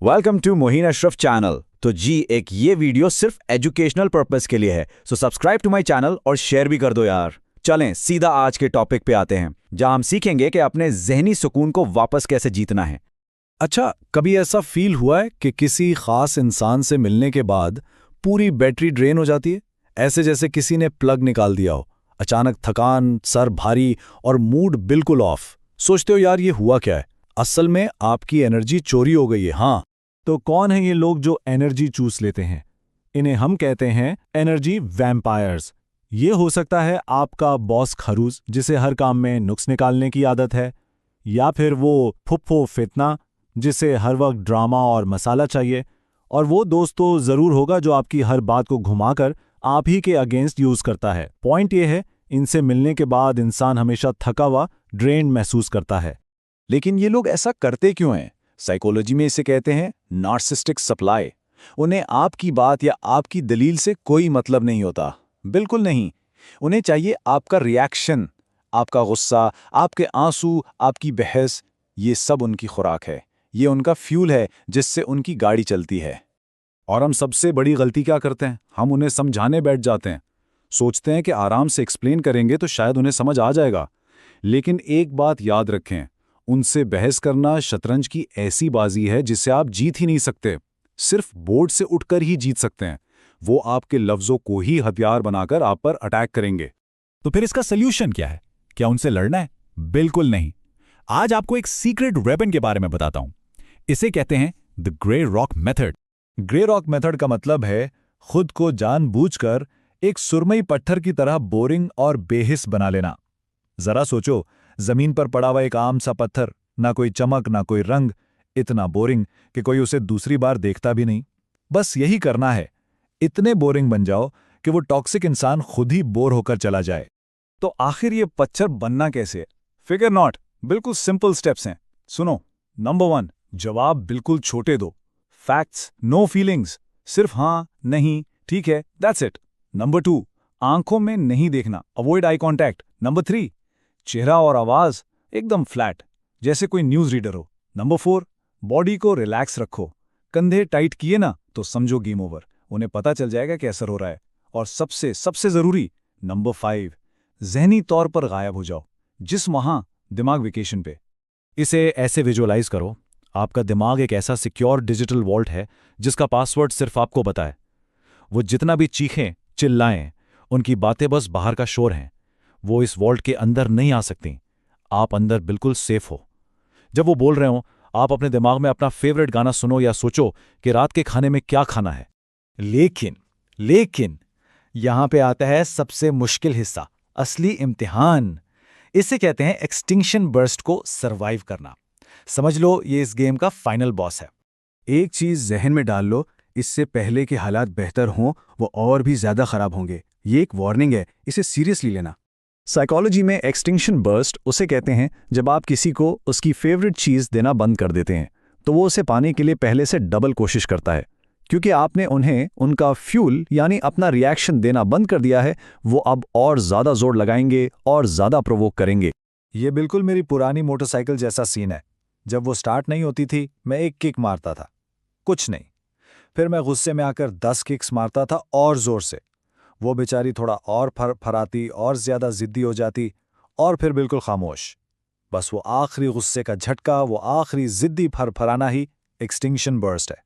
Welcome to Moheen Ashraf channel. तो जी एक ये वीडियो सिर्फ एजुकेशनल पर्पस के लिए है, so subscribe to my channel और शेयर भी कर दो यार। चलें सीधा आज के टॉपिक पे आते हैं, जहां हम सीखेंगे कि अपने जहनी सुकून को वापस कैसे जीतना है। अच्छा, कभी ऐसा फील हुआ है कि किसी खास इंसान से मिलने के बाद पूरी बैटरी ड्रेन हो जाती है, ऐसे जैसे किसी ने प्लग निकाल दिया हो। अचानक थकान, सर भारी और मूड बिल्कुल ऑफ। सोचते हो यार ये हुआ क्या है? असल में आपकी एनर्जी चोरी हो गई है। हाँ, तो कौन है ये लोग जो एनर्जी चूस लेते हैं? इन्हें हम कहते हैं एनर्जी वैम्पायर्स। ये हो सकता है आपका बॉस खरूज जिसे हर काम में नुक्स निकालने की आदत है, या फिर वो फुफ्फो फितना जिसे हर वक्त ड्रामा और मसाला चाहिए, और वो दोस्त तो जरूर होगा जो आपकी हर बात को घुमाकर आप ही के अगेंस्ट यूज करता है। पॉइंट ये है, इनसे मिलने के बाद इंसान हमेशा थका हुआ, ड्रेन्ड महसूस करता है। लेकिन ये लोग ऐसा करते क्यों हैं? साइकोलॉजी में इसे कहते हैं नार्सिसिस्टिक सप्लाई। उन्हें आपकी बात या आपकी दलील से कोई मतलब नहीं होता, बिल्कुल नहीं। उन्हें चाहिए आपका रिएक्शन, आपका गुस्सा, आपके आंसू, आपकी बहस। ये सब उनकी खुराक है, ये उनका फ्यूल है जिससे उनकी गाड़ी चलती है। और हम सबसे बड़ी गलती क्या करते हैं? हम उन्हें समझाने बैठ जाते हैं। सोचते हैं कि आराम से एक्सप्लेन करेंगे तो शायद उन्हें समझ आ जाएगा। लेकिन एक बात याद रखें, उनसे बहस करना शतरंज की ऐसी बाजी है जिसे आप जीत ही नहीं सकते, सिर्फ बोर्ड से उठकर ही जीत सकते हैं। वो आपके लफ्जों को ही हथियार बनाकर आप पर अटैक करेंगे। तो फिर इसका सल्यूशन क्या है? क्या उनसे लड़ना है? बिल्कुल नहीं। आज आपको एक सीक्रेट वेपन के बारे में बताता हूं। इसे कहते हैं the grey rock method. Grey rock method का मतलब है खुद को जानबूझकर एक सुरमई पत्थर की तरह बोरिंग और बेहिस बना लेना। जरा सोचो, जमीन पर पड़ा हुआ एक आम सा पत्थर, ना कोई चमक ना कोई रंग, इतना बोरिंग कि कोई उसे दूसरी बार देखता भी नहीं। बस यही करना है, इतने बोरिंग बन जाओ कि वो टॉक्सिक इंसान खुद ही बोर होकर चला जाए। तो आखिर ये पत्थर बनना कैसे है? फिगर नॉट, बिल्कुल सिंपल स्टेप्स हैं। सुनो। नंबर 1, जवाब बिल्कुल छोटे दो। फैक्ट्स, नो फीलिंग्स, सिर्फ हाँ, नहीं, ठीक है, दैट्स इट। नंबर 2, आंखों में नहीं देखना, अवॉइड आई कॉन्टैक्ट। नंबर 3, चेहरा और आवाज एकदम फ्लैट, जैसे कोई न्यूज रीडर हो। नंबर 4, बॉडी को रिलैक्स रखो, कंधे टाइट किए ना तो समझो गेम ओवर, उन्हें पता चल जाएगा कि असर हो रहा है। और सबसे सबसे जरूरी नंबर 5, जहनी तौर पर गायब हो जाओ, जिस वहां दिमाग वेकेशन पे। इसे ऐसे विजुअलाइज करो, आपका दिमाग एक ऐसा सिक्योर डिजिटल वॉल्ट है जिसका पासवर्ड सिर्फ आपको पता है। वो जितना भी चीखें चिल्लाएं, उनकी बातें बस बाहर का शोर हैं। वो इस वॉल्ट के अंदर नहीं आ सकती। आप अंदर बिल्कुल सेफ हो। जब वो बोल रहे हो, आप अपने दिमाग में अपना फेवरेट गाना सुनो या सोचो कि रात के खाने में क्या खाना है। लेकिन यहां पे आता है सबसे मुश्किल हिस्सा, असली इम्तिहान। इसे कहते हैं एक्सटिंक्शन बर्स्ट को सरवाइव करना। समझ लो ये इस गेम का फाइनल बॉस है। एक चीज जहन में डाल लो, इससे पहले कि हालात बेहतर हों वो और भी ज्यादा खराब होंगे। ये एक वार्निंग है, इसे सीरियसली लेना। साइकोलॉजी में एक्सटिंक्शन बर्स्ट उसे कहते हैं जब आप किसी को उसकी फेवरेट चीज़ देना बंद कर देते हैं, तो वो उसे पाने के लिए पहले से डबल कोशिश करता है। क्योंकि आपने उन्हें उनका फ्यूल यानी अपना रिएक्शन देना बंद कर दिया है, वो अब और ज़्यादा जोर लगाएंगे और ज़्यादा प्रोवोक करेंगे। ये बिल्कुल मेरी पुरानी मोटरसाइकिल जैसा सीन है। जब वो स्टार्ट नहीं होती थी, मैं एक किक मारता था, कुछ नहीं। फिर मैं गुस्से में आकर 10 किक्स मारता था और जोर से। वो बेचारी थोड़ा और फराती और ज्यादा जिद्दी हो जाती, और फिर बिल्कुल खामोश। बस वो आखिरी गुस्से का झटका, वो आखिरी जिद्दी फरफराना ही एक्सटिंक्शन बर्स्ट है।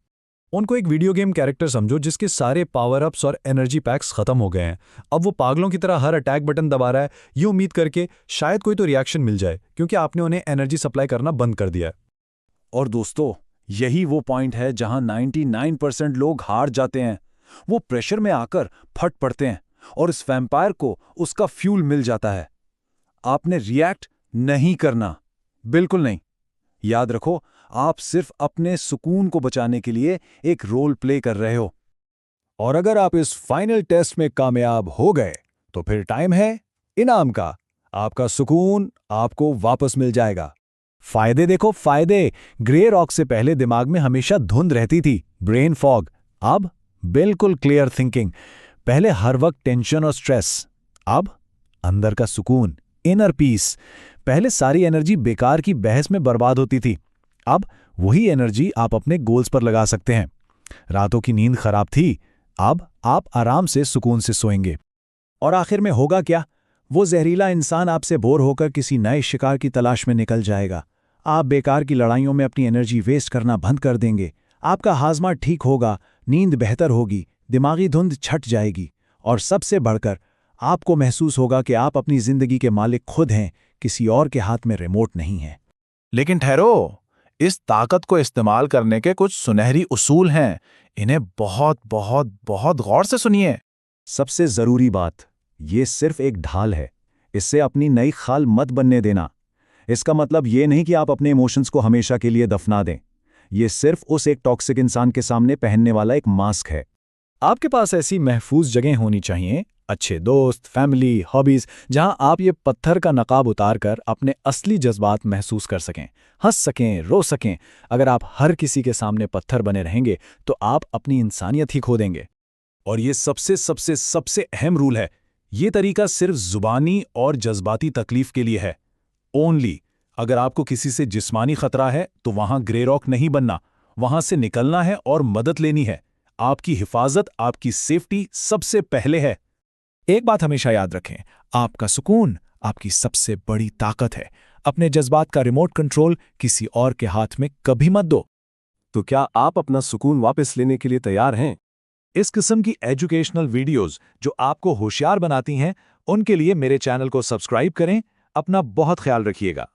उनको एक वीडियो गेम कैरेक्टर समझो जिसके सारे पावर अप्स और एनर्जी पैक्स खत्म हो गए हैं। अब वो पागलों की तरह हर अटैक बटन दबा रहा है, ये उम्मीद करके शायद कोई तो रिएक्शन मिल जाए, क्योंकि आपने उन्हें एनर्जी सप्लाई करना बंद कर दिया है। और दोस्तों, यही वो पॉइंट है जहां 99% लोग हार जाते हैं। वो प्रेशर में आकर फट पड़ते हैं और इस वैम्पायर को उसका फ्यूल मिल जाता है। आपने रिएक्ट नहीं करना, बिल्कुल नहीं। याद रखो, आप सिर्फ अपने सुकून को बचाने के लिए एक रोल प्ले कर रहे हो। और अगर आप इस फाइनल टेस्ट में कामयाब हो गए तो फिर टाइम है इनाम का। आपका सुकून आपको वापस मिल जाएगा। फायदे देखो, फायदे। ग्रे रॉक से पहले दिमाग में हमेशा धुंध रहती थी, ब्रेन फॉग। अब बिल्कुल क्लियर थिंकिंग। पहले हर वक्त टेंशन और स्ट्रेस, अब अंदर का सुकून, इनर पीस। पहले सारी एनर्जी बेकार की बहस में बर्बाद होती थी, अब वही एनर्जी आप अपने गोल्स पर लगा सकते हैं। रातों की नींद खराब थी, अब आप आराम से सुकून से सोएंगे। और आखिर में होगा क्या? वो जहरीला इंसान आपसे बोर होकर किसी नए शिकार की तलाश में निकल जाएगा। आप बेकार की लड़ाइयों में अपनी एनर्जी वेस्ट करना बंद कर देंगे। आपका हाजमा ठीक होगा, नींद बेहतर होगी, दिमागी धुंध छट जाएगी, और सबसे बढ़कर आपको महसूस होगा कि आप अपनी जिंदगी के मालिक खुद हैं, किसी और के हाथ में रिमोट नहीं है। लेकिन ठहरो, इस ताकत को इस्तेमाल करने के कुछ सुनहरी उसूल हैं। इन्हें बहुत बहुत बहुत गौर से सुनिए। सबसे जरूरी बात, ये सिर्फ एक ढाल है। इससे अपनी नई खाल मत बनने देना। इसका मतलब ये नहीं कि आप अपने इमोशंस को हमेशा के लिए दफना दें। ये सिर्फ उस एक टॉक्सिक इंसान के सामने पहनने वाला एक मास्क है। आपके पास ऐसी महफूज जगह होनी चाहिए, अच्छे दोस्त, फैमिली, हॉबीज, जहां आप ये पत्थर का नकाब उतारकर अपने असली जज्बात महसूस कर सकें, हंस सकें, रो सकें। अगर आप हर किसी के सामने पत्थर बने रहेंगे तो आप अपनी इंसानियत ही खो देंगे। और ये सबसे सबसे सबसे अहम रूल है, ये तरीका सिर्फ जुबानी और जज्बाती तकलीफ के लिए है। ओनली अगर आपको किसी से जिस्मानी खतरा है तो वहां ग्रे रॉक नहीं बनना, वहां से निकलना है और मदद लेनी है। आपकी हिफाजत, आपकी सेफ्टी सबसे पहले है। एक बात हमेशा याद रखें, आपका सुकून आपकी सबसे बड़ी ताकत है। अपने जज्बात का रिमोट कंट्रोल किसी और के हाथ में कभी मत दो। तो क्या आप अपना सुकून वापस लेने के लिए तैयार हैं? इस किस्म की एजुकेशनल वीडियोस जो आपको होशियार बनाती हैं, उनके लिए मेरे चैनल को सब्सक्राइब करें। अपना बहुत ख्याल रखिएगा।